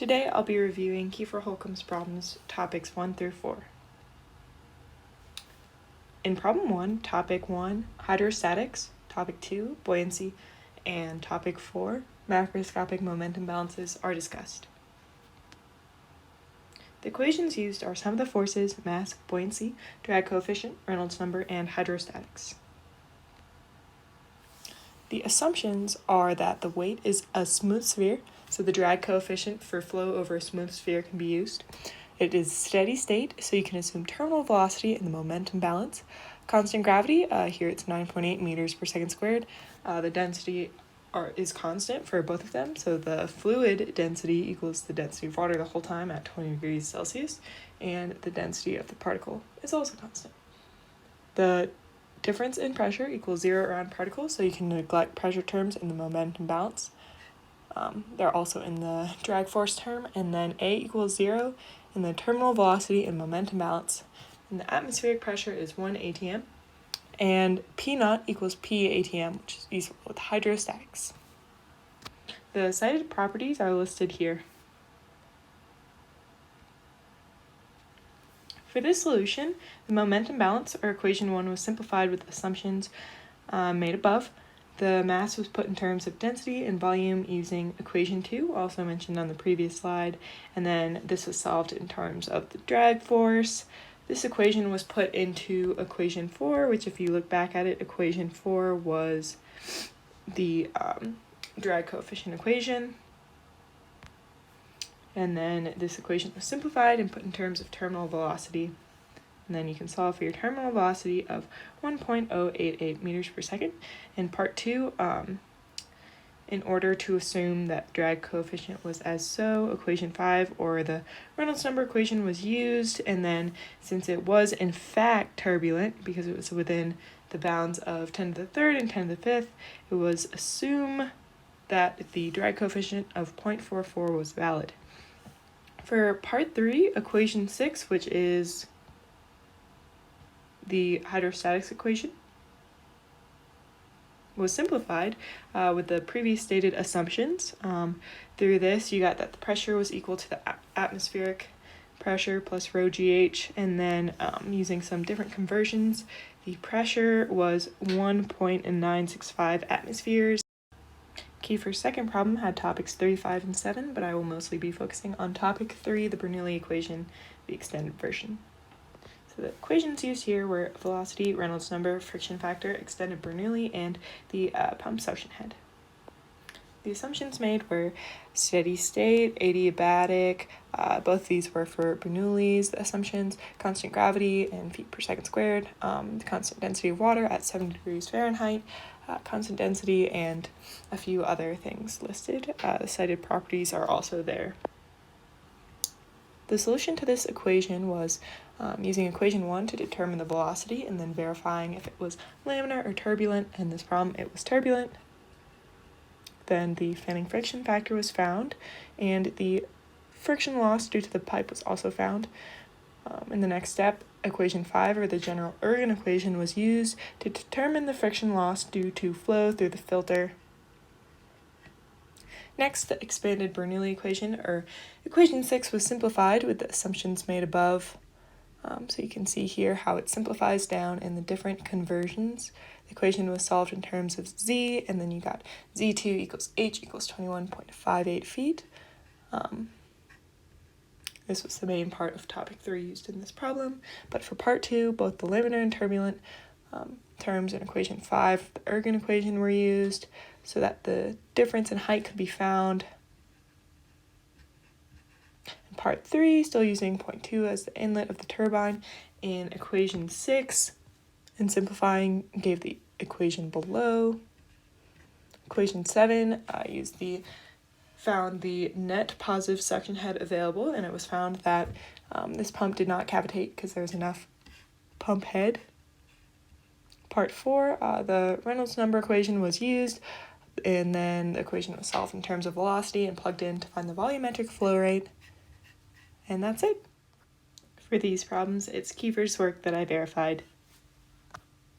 Today I'll be reviewing Kiefer-Holcomb's problems, topics 1 through 4. In problem 1, topic 1, hydrostatics, topic 2, buoyancy, and topic 4, macroscopic momentum balances are discussed. The equations used are sum of the forces, mass, buoyancy, drag coefficient, Reynolds number, and hydrostatics. The assumptions are that the weight is a smooth sphere, so the drag coefficient for flow over a smooth sphere can be used. It is steady state, so you can assume terminal velocity and the momentum balance. Constant gravity, here it's 9.8 meters per second squared. The density is constant for both of them, so the fluid density equals the density of water the whole time at 20 degrees Celsius, and the density of the particle is also constant. The difference in pressure equals 0 around particles, so you can neglect pressure terms in the momentum balance. They're also in the drag force term, and then A equals 0 in the terminal velocity and momentum balance. And the atmospheric pressure is 1 atm, and P naught equals P atm, which is useful with hydrostatics. The cited properties are listed here. For this solution, the momentum balance, or equation 1, was simplified with assumptions made above. The mass was put in terms of density and volume using equation 2, also mentioned on the previous slide, and then this was solved in terms of the drag force. This equation was put into equation 4, which if you look back at it, equation 4 was the drag coefficient equation. And then this equation was simplified and put in terms of terminal velocity. And then you can solve for your terminal velocity of 1.088 meters per second. In part 2, in order to assume that drag coefficient was as so, equation 5, or the Reynolds number equation, was used. And then since it was in fact turbulent, because it was within the bounds of 10 to the third and 10 to the fifth, it was assumed that the drag coefficient of 0.44 was valid. For part 3, equation 6, which is the hydrostatics equation, was simplified with the previous stated assumptions. Through this, you got that the pressure was equal to the atmospheric pressure plus rho GH, and then using some different conversions, the pressure was 1.965 atmospheres. Kiefer's second problem had topics 3, 5, and 7, but I will mostly be focusing on topic 3, the Bernoulli equation, the extended version. So the equations used here were velocity, Reynolds number, friction factor, extended Bernoulli, and the pump suction head. The assumptions made were steady state, adiabatic, both these were for Bernoulli's assumptions, constant gravity in feet per second squared, the constant density of water at 70 degrees Fahrenheit, constant density, and a few other things listed. The cited properties are also there. The solution to this equation was using equation 1 to determine the velocity and then verifying if it was laminar or turbulent. In this problem, it was turbulent. Then the fanning friction factor was found, and the friction loss due to the pipe was also found. In the next step, equation 5, or the general Ergun equation, was used to determine the friction loss due to flow through the filter. Next, the expanded Bernoulli equation, or equation 6, was simplified with the assumptions made above. So you can see here how it simplifies down in the different conversions. The equation was solved in terms of z, and then you got z2 equals h equals 21.58 feet. This was the main part of topic 3 used in this problem, but for part 2, both the laminar and turbulent terms in equation 5, the Ergun equation, were used so that the difference in height could be found. In part 3, still using point 2 as the inlet of the turbine in equation 6, and simplifying gave the equation below. Equation 7 found the net positive suction head available, and it was found that this pump did not cavitate because there's enough pump head. Part 4, the Reynolds number equation was used, and then the equation was solved in terms of velocity and plugged in to find the volumetric flow rate. And that's it. For these problems, it's Kiefer's work that I verified.